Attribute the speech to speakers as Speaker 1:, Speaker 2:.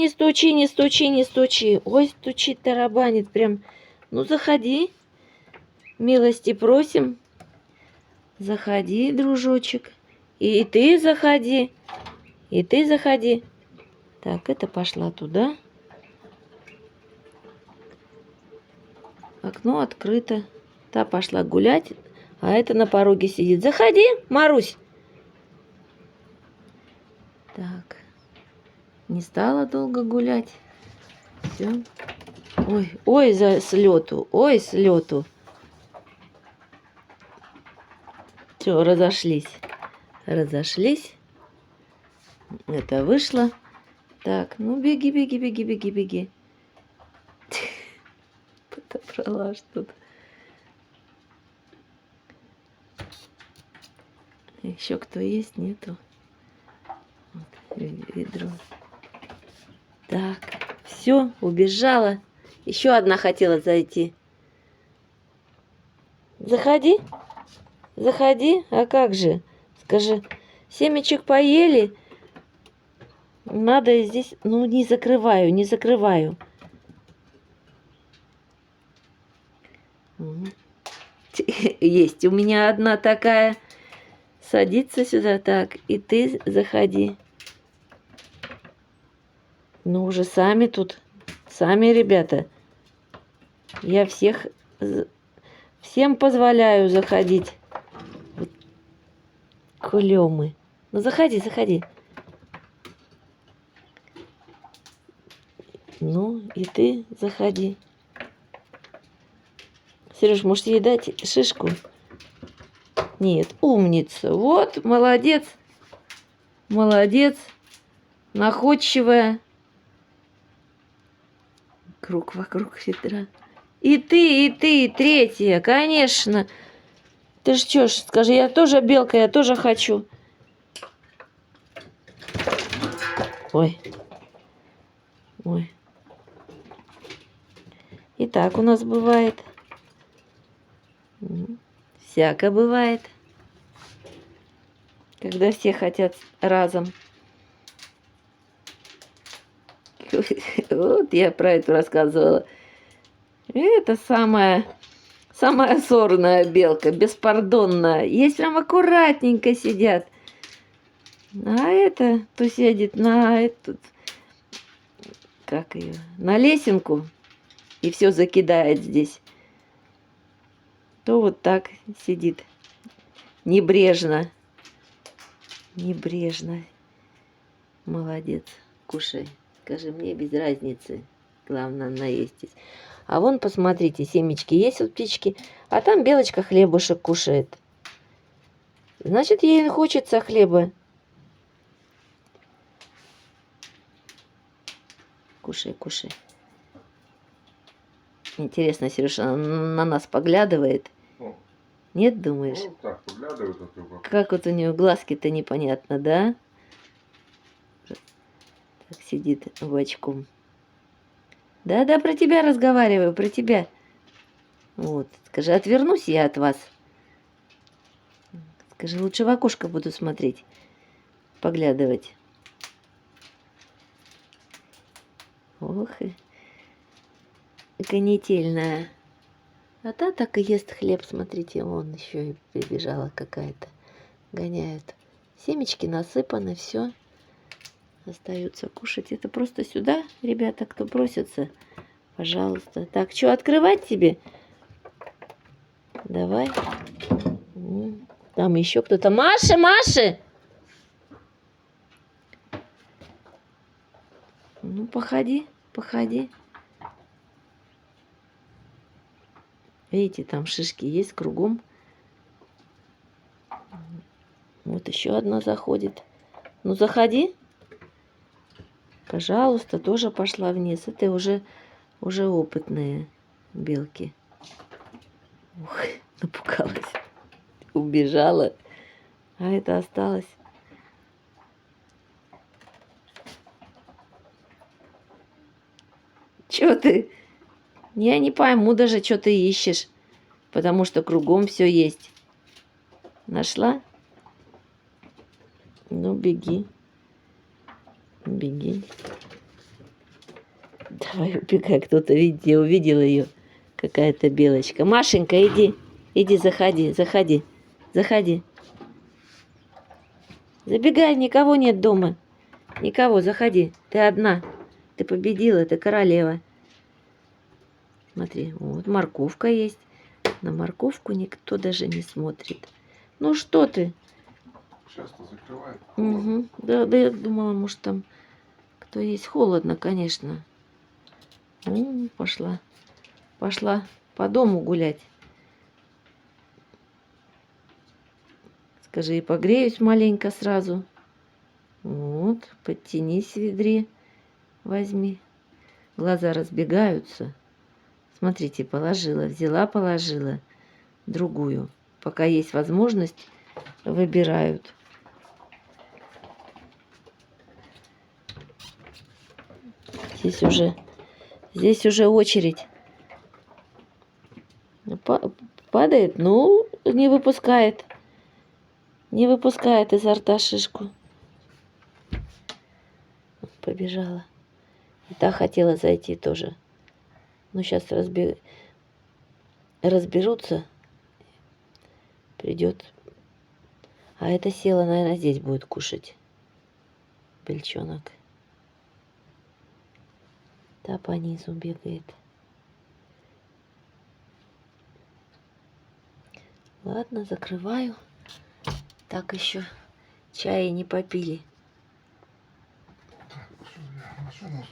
Speaker 1: не стучи, не стучи, не стучи. Ой, стучит, тарабанит прям. Ну, заходи. Милости просим. Заходи, дружочек. И ты заходи. И ты заходи. Так, это пошла туда. Окно открыто. Та пошла гулять, а это на пороге сидит. Заходи, Марусь. Так. Не стала долго гулять. Все. Ой, ой, за слету. Ой, слету. Все, разошлись. Разошлись. Это вышло. Так, ну беги, беги, беги, беги, беги. Подобрала что-то. Еще кто есть? Нету. Вот, ведро. Так, все, убежала. Еще одна хотела зайти. Заходи. Заходи. А как же? Скажи, семечек поели? Надо здесь... Ну, не закрываю, не закрываю. Есть у меня одна такая. Садится сюда так. И ты заходи. Ну, уже сами тут. Сами, ребята. Я всем позволяю заходить. Клёмы. Ну, заходи, заходи. Ну, и ты заходи. Сереж, может, ей дать шишку? Нет, умница. Вот, молодец. Молодец. Находчивая. Круг вокруг ведра. И ты, третья, конечно. Ты ж чё ж, скажи, я тоже белка, я тоже хочу. Ой. Ой. И так у нас бывает. Всяко бывает. Когда все хотят разом. Вот я про это рассказывала. Это самая сорная белка, беспардонная. Есть прям аккуратненько сидят. А это то сидит на эту, как ее, на лесенку и все закидает здесь. То вот так сидит. Небрежно. Небрежно. Молодец. Кушай. Скажи, мне без разницы. Главное, наестись. А вон, посмотрите, семечки есть у птички, а там белочка хлебушек кушает. Значит, ей хочется хлеба. Кушай, кушай. Интересно, Сережа, на нас поглядывает?
Speaker 2: О.
Speaker 1: Нет, думаешь?
Speaker 2: Ну, так, поглядывает, а только.
Speaker 1: Как вот у нее глазки-то непонятно, да? Так сидит бочком. Да-да, про тебя разговариваю, про тебя. Вот, скажи, отвернусь я от вас. Скажи, лучше в окошко буду смотреть, поглядывать. Ох, и канительная. А та так и ест хлеб, смотрите, вон еще и прибежала какая-то. Гоняют. Семечки насыпаны, все. Остаются кушать. Это просто сюда, ребята, кто просится, пожалуйста. Так, что, открывать тебе? Давай. Там еще кто-то. Маша, Маша! Ну, походи, походи. Видите, там шишки есть кругом. Вот еще одна заходит. Ну, заходи. Пожалуйста, тоже пошла вниз. Это уже опытные белки. Ух, напугалась. Убежала. А это осталось. Чё ты? Я не пойму даже, что ты ищешь. Потому что кругом все есть. Нашла? Ну, беги. Беги. Давай, убегай, кто-то, видите, увидел ее. Какая-то белочка. Машенька, иди. Иди, заходи, заходи. Заходи. Забегай, никого нет дома. Никого, заходи. Ты одна. Ты победила, ты королева. Смотри, вот морковка есть. На морковку никто даже не смотрит. Ну что ты?
Speaker 2: Сейчас-то закрывает.
Speaker 1: Угу. Да, да, я думала, может там кто есть. Холодно, конечно. Пошла. Пошла по дому гулять. Скажи, и погреюсь маленько сразу. Вот, подтянись в ведре. Возьми. Глаза разбегаются. Смотрите, положила, взяла, положила. Другую. Пока есть возможность, выбирают. Здесь уже очередь. Падает, ну, не выпускает. Не выпускает изо рта шишку. Побежала. И та хотела зайти тоже. Ну, сейчас разберутся. Придет. А эта села, наверное, здесь будет кушать. Бельчонок. Та по низу бегает. Ладно, закрываю. Так еще чая не попили.
Speaker 2: Так, что я машину